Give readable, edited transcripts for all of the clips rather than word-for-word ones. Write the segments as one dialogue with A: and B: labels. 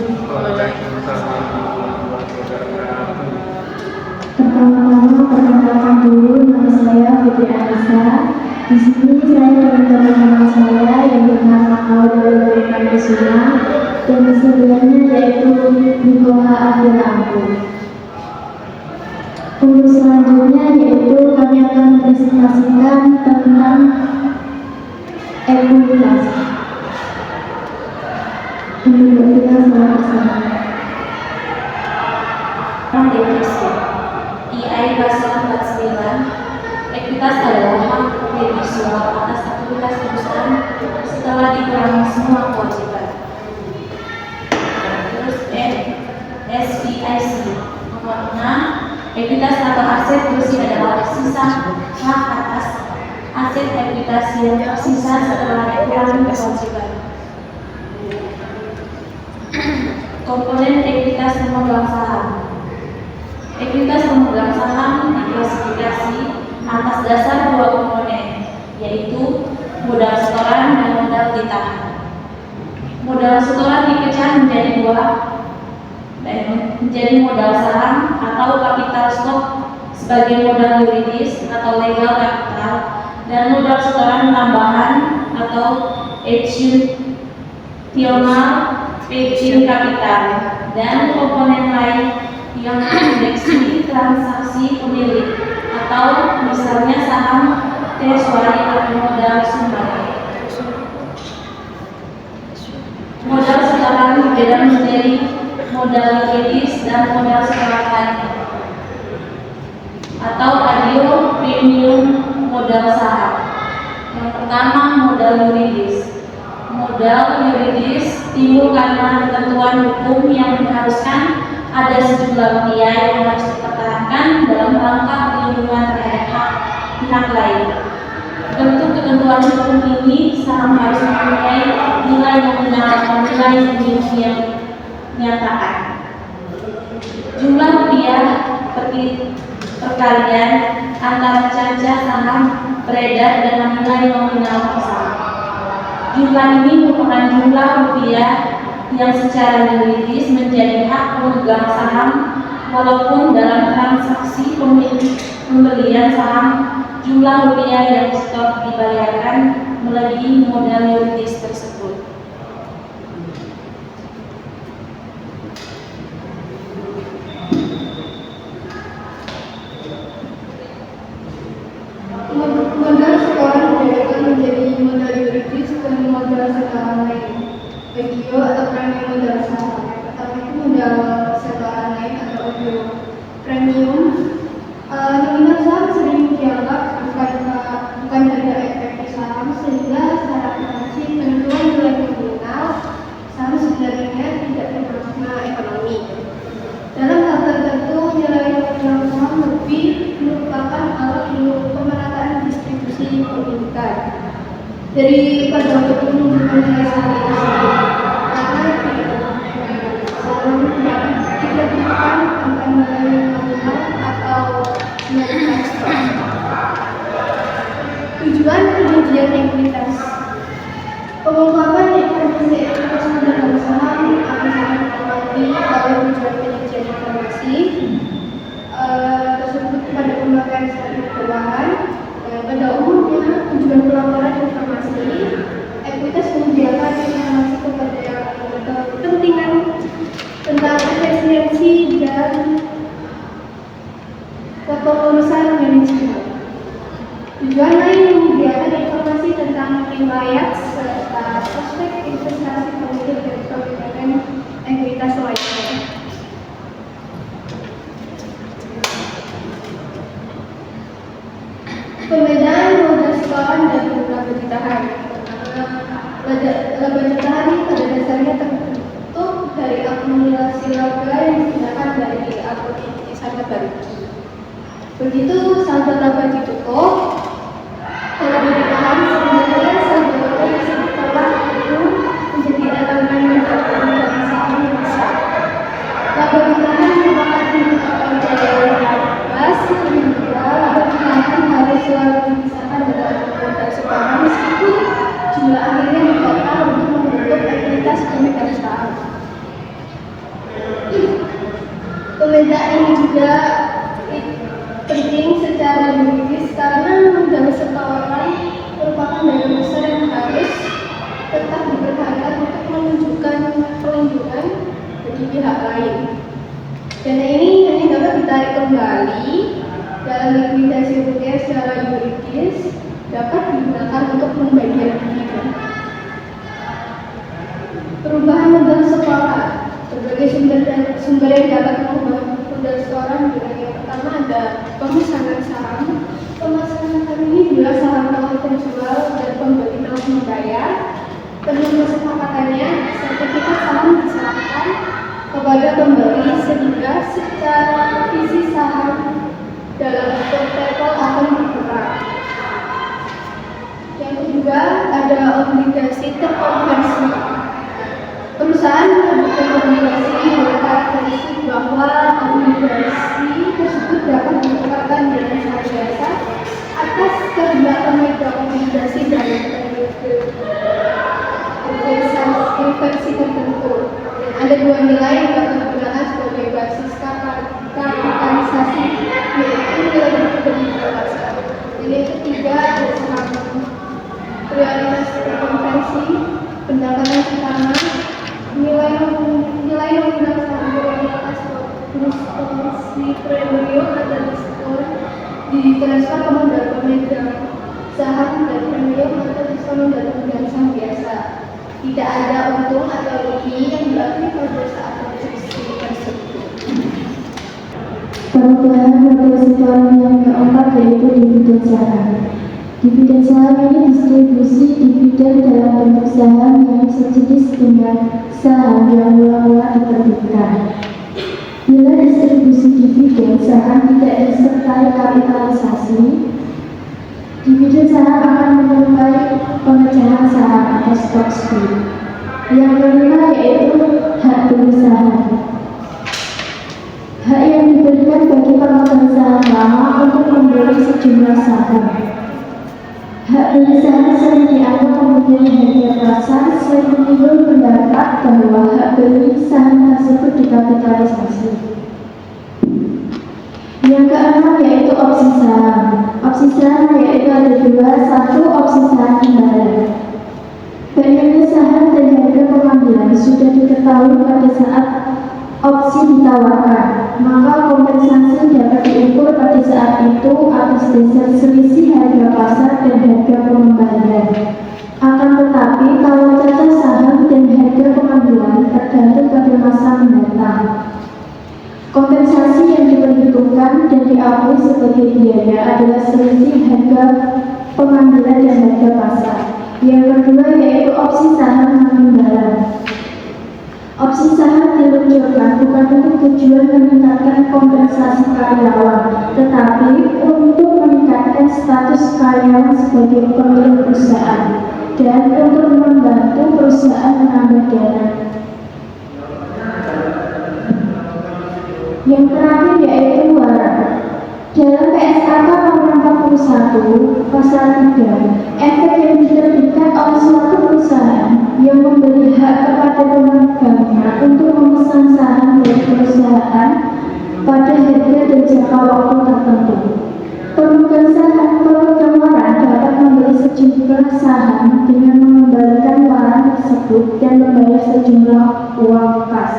A: Waalaikumsalam warahmatullahi wabarakatuh.
B: Pertama-tama perkenalkan dulu nama saya Fitri Anissa. Di sini saya bertemu teman saya yang bernama Audrey Kusuma dan sebelumnya yaitu Nikola Abdul Abu. Untuk selanjutnya yaitu kami akan mempresentasikan tentang ekuitas. Untuk kita sama-sama.
C: Definisi IAI Pasal 49, ekuitas adalah hak individual atas aktivitas perusahaan setelah dikurangi semua kewajiban. Terus SPIC nomor 6, ekuitas atau aset bersih adalah sisa hak atas aset ekuitas yang tersisa setelah dikurangi kewajiban. Komponen ekuitas pemegang saham. Ekuitas pemegang saham diklasifikasi atas dasar dua komponen, yaitu modal setoran dan modal ditahan. Modal setoran dipecah menjadi dua, menjadi modal saham atau kapital stok sebagai modal yuridis atau legal capital dan modal setoran tambahan atau additional purchase capital dan komponen lain yang mendeteksi transaksi pemilik atau misalnya saham treasury atau modal sumber. Modal setoran berbeda menjadi modal yuridis dan modal setoran lainnya atau adio premium modal saham. Yang pertama modal yuridis. Modal yuridis timbul karena ketentuan hukum yang mengharuskan ada sejumlah rupiah yang harus dipertahankan dalam rangka perlindungan terhadap hak pihak lain. Bentuk ketentuan hukum ini saham harus mempunyai nilai nominal atau nilai minimum yang dinyatakan. Jumlah rupiah perkalian antara caca saham beredar dengan nilai nominal saham. Jumlah ini merupakan jumlah rupiah yang secara yuridis menjadi hak pemegang saham walaupun dalam transaksi pembelian saham jumlah rupiah yang stok dibayarkan melebihi modal yuridis tersebut.
B: Modal setoran dibedakan menjadi modal yuridis dan modal setoran lain. Regio atau premium modal saham. Pertama itu modal setoran lain atau regio. Premium nominal saham sering dianggap bukan harga efektif saham sehingga secara akuntansi penentuan nilai nominal saham sebenarnya tidak bermakna ekonomi. Dalam hal tertentu nilai nominal saham lebih merupakan alat untuk pemerataan distribusi kepemilikan daripada untuk menunjukkan nilai saham itu sendiri. Karena tidak bukan tentang nilai nominal atau nilai ekspor. Tujuan pengujian ekuitas. Pengungkapan informasi ekuitas pemegang saham akan sangat dipengaruhi oleh tujuan penyajian informasi tersebut pada pemakaian strategi keuangan. Pada umumnya tujuan pelaporan informasi ekuitas menyediakan informasi kepada yang berkepentingan tentang efisiensi dan kepengurusan manajemen. Tujuan lain menyediakan informasi tentang riwayat serta prospek investasi pemilik dan pemegang ekuitas lainnya. Perbedaan modal setoran dan laba ditahan. Laba ditahan pada dasarnya terbentuk dari akumulasi laba yang digunakan dari akun intisari baru. Begitu saldo laba ditutup, laba ditahan sebenarnya saldo laba yang telah itu menjadi elemen yang terkait saham yang besar. Laba ditahan merupakan indikator dari laba sehingga laba ditahan harus selalu dipisahkan dengan modal setoran meskipun jumlah akhirnya ditotal untuk membentuk ekuitas pemegang saham. Perintah ini juga penting secara yuridis karena modal setoran merupakan dana besar yang harus tetap dipertahankan untuk menunjukkan perlindungan bagi pihak lain. Dana ini hanya dapat ditarik kembali dalam likuidasi rupiah secara yuridis, dapat digunakan untuk pembagian dividen. Perubahan modal setoran. Berbagai sumber yang dapat mengubah modal setoran dengan yang pertama ada pemesanan saham. Pemesanan saham ini bila saham telah terjual dan pembeli telah membayar. Sebelum kesepakatannya, sertifikat saham diserahkan kepada pembeli sehingga secara visi saham dalam portfolio akan berkurang. Yang kedua ada obligasi terkonversi. Perusahaan menerbitkan obligasi dengan karakteristik bahwa obligasi tersebut dapat ditukarkan dengan cara biasa atas kedua media obligasi dari periode investasi tertentu. Ada dua nilai yang dapat digunakan sebagai basis kapitalisasi, yaitu nilai buku dan nilai pasar. Yang ketiga ada saham prioritas terkonversi. Pendapatan pertama nilai nominal saham prioritas konversi premium atau diskon ditransfer ke modal pemegang saham dan premium atau diskon modal pemegang saham biasa. Tidak ada untung atau rugi yang diakui pada saat transaksi tersebut.
D: Perubahan modal setoran yang keempat yaitu dividen saham. Dividen saham ini distribusi dividen dalam bentuk saham yang sejenis dengan saham yang mula-mula diterbitkan. Bila distribusi dividen saham tidak disertai kapitalisasi, dividen saham akan menyerupai pemecahan saham atau stock split. Yang kelima yaitu hak beli saham. Hak yang diberikan bagi pemegang saham lama untuk membeli sejumlah saham. Hak beli saham sering dianggap mempunyai harga pasar selain menimbul pendapat bahwa hak beli saham tersebut dikapitalisasi. Yang keenam yaitu opsi saham. Opsi saham yaitu ada dua, satu opsi saham imbalan. Banyaknya saham dan harga pengambilan sudah diketahui pada saat opsi ditawarkan, maka kompensasi dapat diukur pada saat itu atas dasar selisih harga pasar dan harga pengembalian. Akan tetapi kalau cacat saham dan harga pengambilan tergantung pada masa mendatang. Kompensasi yang diperhitungkan dan diakui sebagai biaya adalah selisih harga pengambilan dan harga pasar. Yang kedua yaitu opsi saham imbalan. Opsi saham diluncurkan bukan untuk tujuan meningkatkan kompensasi karyawan, tetapi untuk meningkatkan status karyawan sebagai pemilik perusahaan dan untuk membantu perusahaan menambah dana. Yang terakhir yaitu waran. Dalam PSAK nomor 41 pasal 3, efek yang diterbitkan oleh suatu perusahaan yang memberi hak kepada pemegangnya untuk memesan saham dari perusahaan pada harga dan jangka waktu tertentu. Pemegang waran dapat membeli sejumlah saham dengan mengembalikan waran tersebut dan membayar sejumlah uang kas.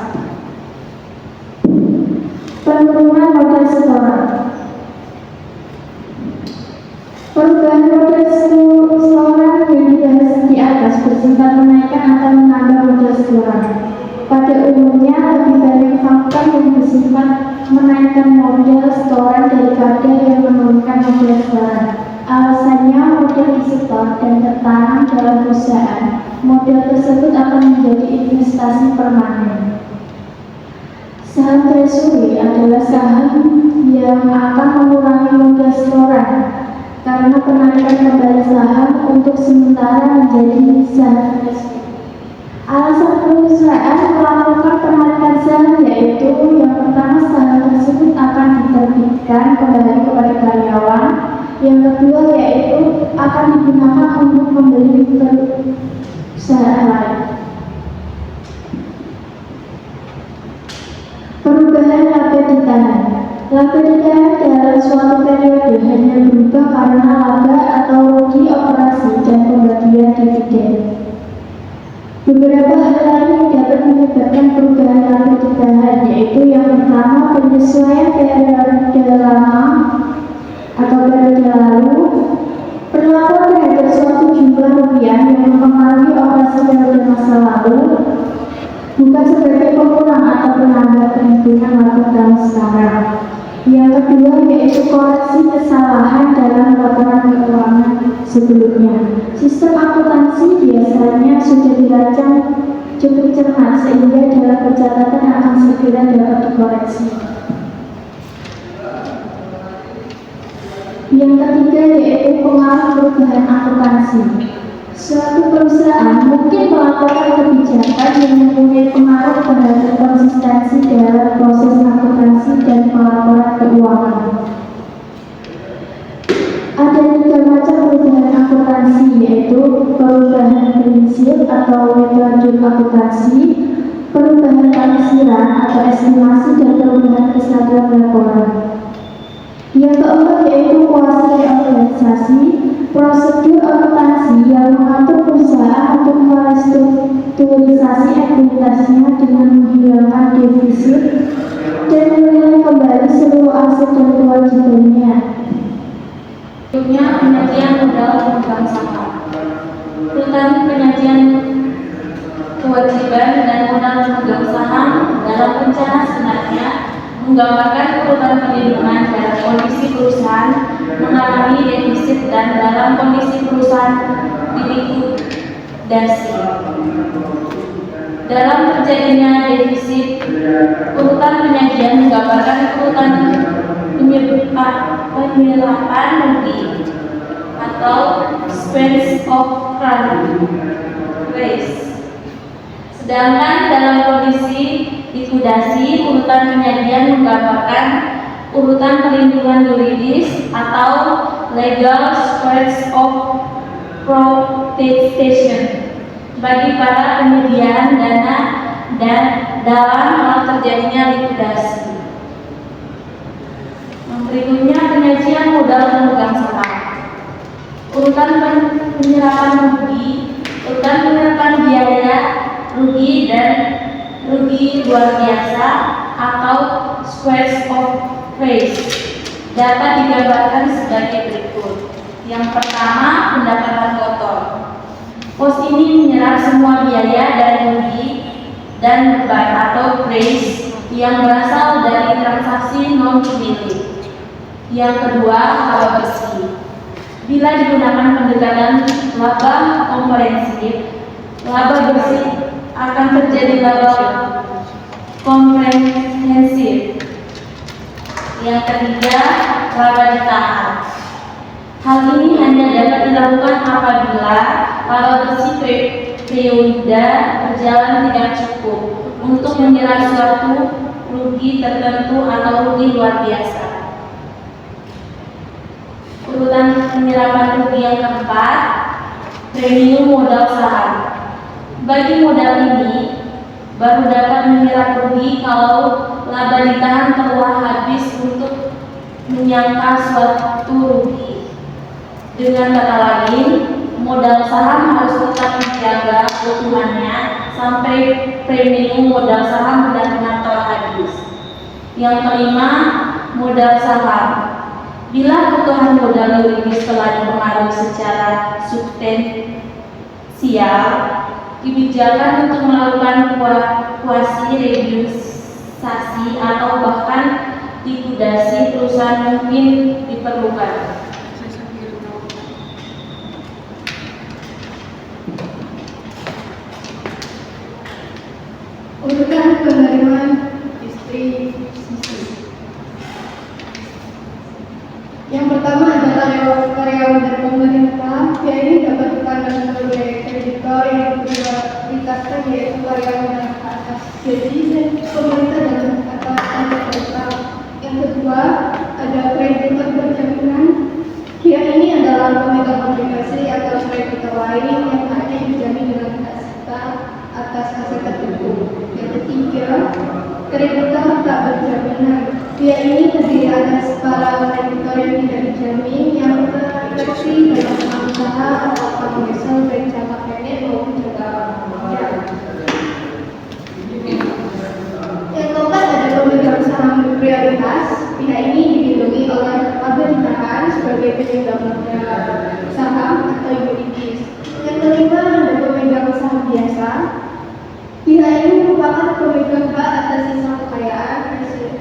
D: Penurunan modal setoran. Perubahan modal setoran yang dibahas di atas bersifat menaikkan atau menambah modal setoran. Pada umumnya lebih banyak faktor yang bersifat menaikkan modal setoran daripada yang menurunkan modal setoran. Alasannya modal disetor dan tertanam dalam perusahaan. Modal tersebut akan menjadi investasi permanen. Saham treasury adalah saham yang akan mengurangi modal setoran karena penarikan kembali saham untuk sementara menjadi saham treasury. Alasan perusahaan melakukan penarikan saham yaitu yang pertama, saham tersebut akan diterbitkan kembali kepada karyawan. Yang kedua yaitu akan digunakan untuk membeli perusahaan lain. Perubahan laba Laba ditahan dalam suatu periode hanya berubah karena laba atau rugi operasi dan pembagian dividen. Beberapa hal lain yang dapat menyebabkan perubahan laba ditahan yaitu yang pertama penyesuaian periode lama atau periode lalu, perlakuan terhadap suatu jumlah rupiah yang mempengaruhi operasi periode masa lalu, bukan sebagai pengulang atau penambah perhitungan laba tahun sekarang. Yang kedua yaitu koreksi kesalahan dalam laporan keuangan sebelumnya. Sistem akuntansi biasanya sudah dirancang cukup cermat sehingga dalam pencatatan akan segera dapat dikoreksi. Yang ketiga yaitu pengaruh perubahan akuntansi. Suatu perusahaan mungkin melakukan kebijakan yang mempunyai pengaruh terhadap konsistensi dalam proses akuntansi dan pelaporan keuangan. Ada 3 macam perubahan akuntansi yaitu perubahan prinsip atau metode akuntansi, perubahan taksiran atau estimasi, dan perubahan kesatuan laporan. Yang keempat yaitu kuasi reorganisasi, prosedur akuntansi yang mengatur perusahaan untuk merestrukturisasi ekuitasnya dengan menghilangkan defisit dan menilai kembali seluruh aset dan kewajibannya.
C: Berikutnya penyajian modal pemegang saham. Urutan penyajian kewajiban dan modal pemegang saham dalam rencana sebenarnya menggambarkan urutan perlindungan dalam kondisi perusahaan mengalami defisit dan dalam kondisi perusahaan dilikuidasi. Dalam terjadinya defisit, urutan penyajian menggambarkan urutan penyerapan rugi atau squares of race. Sedangkan dalam kondisi likuidasi, urutan penyajian menggambarkan urutan perlindungan yuridis atau legal squares of protection bagi para penyediaan dana dan dalam hal terjadinya likuidasi. Berikutnya penyajian modal pemegang saham. Urutan penyerapan rugi, urutan penyerapan biaya rugi dan rugi luar biasa atau squares of race dapat digambarkan sebagai berikut. Yang pertama, pendapatan kotor. Pos ini menyerap semua biaya dan rugi dan beban atau race yang berasal dari transaksi non-milik. Yang kedua, laba bersih. Bila digunakan pendekatan laba komprehensif, laba bersih akan terjadi laba komprehensif. Yang ketiga, laba ditahan. Hal ini hanya dapat dilakukan apabila laba bersih periode berjalan tidak cukup untuk menyerap suatu rugi tertentu atau rugi luar biasa. Urutan penyerapan rugi yang keempat, premium modal saham. Bagi modal ini baru dapat menyerap rugi kalau laba ditahan telah habis untuk menyangka suatu rugi. Dengan kata lain, modal saham harus tetap dijaga keutuhannya sampai premium modal saham benar-benar telah habis. Yang kelima, modal saham. Bila kebutuhan modal yuridis telah dipengaruhi secara substansial, kebijakan untuk melakukan kuasi reduksasi atau bahkan likuidasi perusahaan mungkin diperlukan.
B: Urutan penerimaan distribusi. Yang pertama adalah karyawan dan pemerintah. Biaya ini dapat dipandang sebagai kreditor. Yang kedua ditaskan yaitu karyawan dan atas gaji dan pemerintah dan atas pemerintah. Yang kedua ada kreditor berjaminan. Dia ini adalah pemegang obligasi atau kreditor lain yang hanya dijamin dengan hak atas aset tertentu. Yang ketiga kreditor tak berjaminan. Biaya ini terdiri atas para kreditor yang tidak dijamin, yang terintegrasi dalam usaha atau komersial baik jangka pendek maupun jangka panjang. Yang keempat ada pemegang saham berprioritas. Pihak ini dilindungi oleh pemerintahan sebagai pemegang modal saham atau yuridis. Yang kelima ada pemegang saham biasa. Pihak ini merupakan pemegang hak atas sisa kekayaan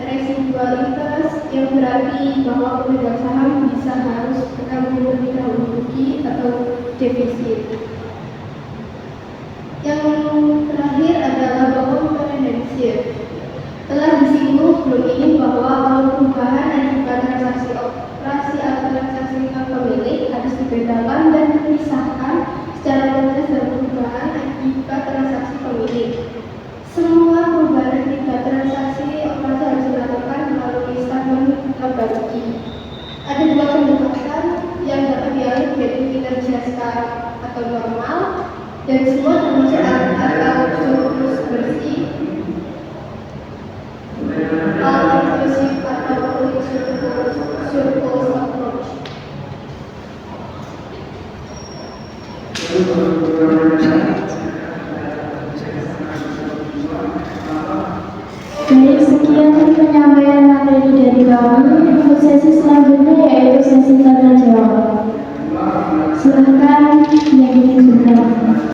B: residualitas, yang berarti bahwa pemegang saham bisa harus bertanggung lebih dahulu rugi atau defisit. Yang terakhir adalah bahwa komprehensif. Telah disinggung sebelum ini bahwa kalau perubahan akibat transaksi operasi atau transaksi pemilik harus dibedakan dan dipisahkan secara luas dan perubahan akibat transaksi pemilik. Semua perubahan akibat transaksi operasi harus dilakukan melalui statement laba rugi. Ada dua pendekatan yang dapat dialih, yaitu kinerja sekarang atau normal, dan semua termasuk atau surplus bersih, all-inclusive atau surplus approach.
D: Baik, sekian penyampaian materi dari kami. Untuk sesi selanjutnya yaitu sesi tanya jawab. Silakan yang ingin bertanya.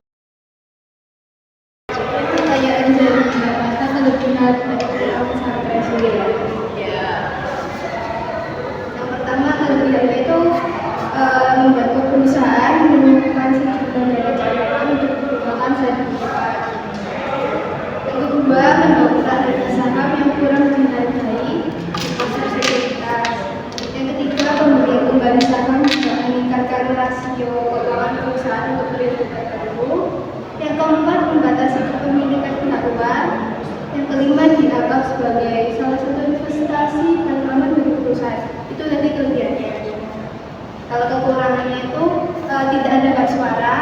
B: Pertanyaan dari jabatan kelebihan usaha presiden. Yang pertama kelebihannya itu membantu perusahaan menemukan sejumlah dana cadangan untuk menggunakan sertifikat. Yang kedua, mendongkrak harga saham yang kurang dihargai di pasar sekuritas. Yang ketiga, pembelian kembali saham juga meningkatkan rasio keuangan perusahaan untuk periode tertentu. Yang keempat, membatasi kepemilikan pihak luar. Yang kelima, dianggap sebagai salah satu investasi dan aman bagi perusahaan. Itu nanti kelebihannya. Kalau kekurangannya itu tidak ada hak suara,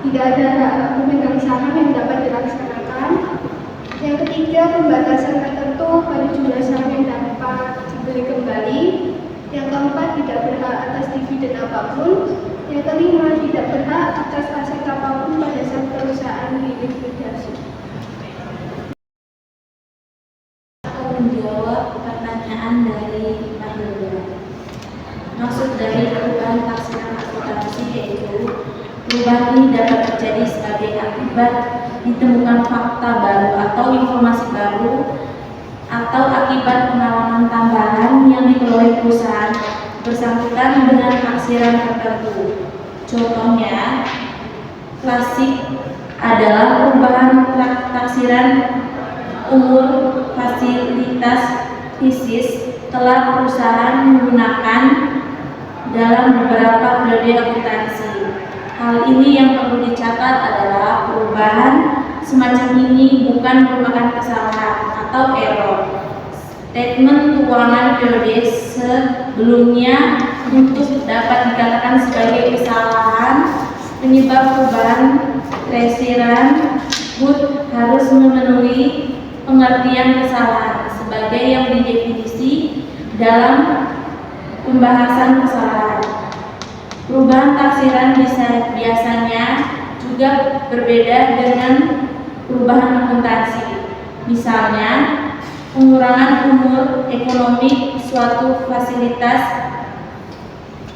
B: tidak ada hak pemegang saham yang dapat dilaksanakan. Yang ketiga, pembatasan tertentu pada jumlah saham yang dapat dibeli kembali. Yang keempat, tidak berhak atas dividen apapun. Yang kelima, tidak berhak atas aset apapun pada saat perusahaan dilikuidasi.
C: Menjawab pertanyaan dari Pak Hilda. Maksud dari perubahan taksiran akuntansi yaitu perubahan ini dapat terjadi sebagai akibat ditemukan fakta baru atau informasi baru atau akibat pengalaman tambahan yang diperoleh perusahaan bersangkutan dengan taksiran tertentu. Contohnya klasik adalah perubahan taksiran umur fasilitas fisis telah perusahaan menggunakan dalam beberapa periode akuntansi. Hal ini yang perlu dicatat adalah perubahan semacam ini bukan merupakan kesalahan atau error. Statement keuangan periode sebelumnya untuk dapat dikatakan sebagai kesalahan penyebab perubahan taksiran harus memenuhi pengertian kesalahan sebagai yang didefinisi dalam pembahasan kesalahan. Perubahan taksiran biasanya juga berbeda dengan perubahan akuntansi. Misalnya, pengurangan umur ekonomi suatu fasilitas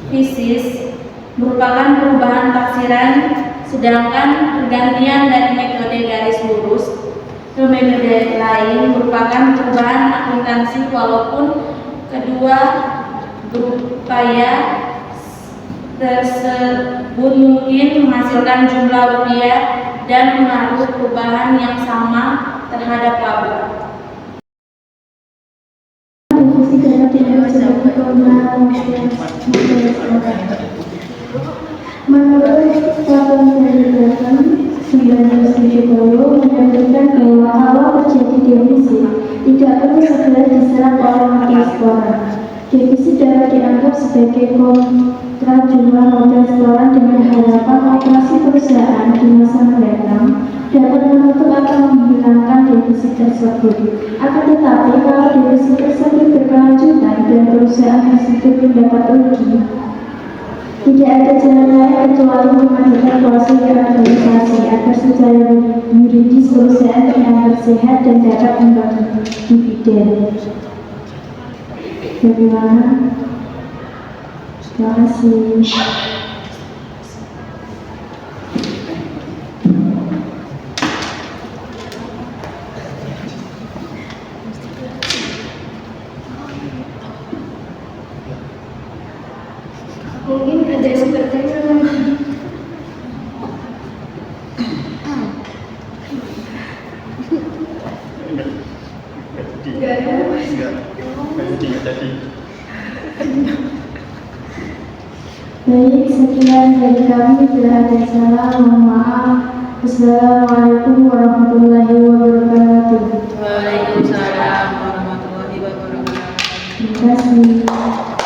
C: fisis merupakan perubahan taksiran, sedangkan pergantian dari metode garis lurus ke metode lain merupakan perubahan akuntansi, walaupun kedua berupaya tersebut mungkin menghasilkan jumlah rupiah dan mengaruh perubahan yang sama terhadap laba.
D: Menurut Peraturan Perdagangan 1970 menyebutkan bahwa kalau terjadi defisit tidak perlu segera diserap oleh market explorer. Defisit dapat dianggap sebagai kontra ekstra jumlah modal setoran dengan harapan operasi perusahaan di masa mendatang dapat menutup atau menghilangkan defisit tersebut. Akan tetapi kalau defisit tersebut berkelanjutan dan perusahaan tersebut mendapat rugi, tidak ada jalan lain kecuali mengadakan proses reorganisasi agar secara yuridis perusahaan dianggap sehat dan dapat membagi dividen. Bagaimana? Terima kasih.
B: Mungkin ada yang bertanya lagi. Enggak ada.
D: Baik, sekian dari kami. Bila ada salah, mohon maaf. Wassalamualaikum warahmatullahi wabarakatuh.
E: Waalaikumsalam warahmatullahi wabarakatuh.
D: Terima kasih.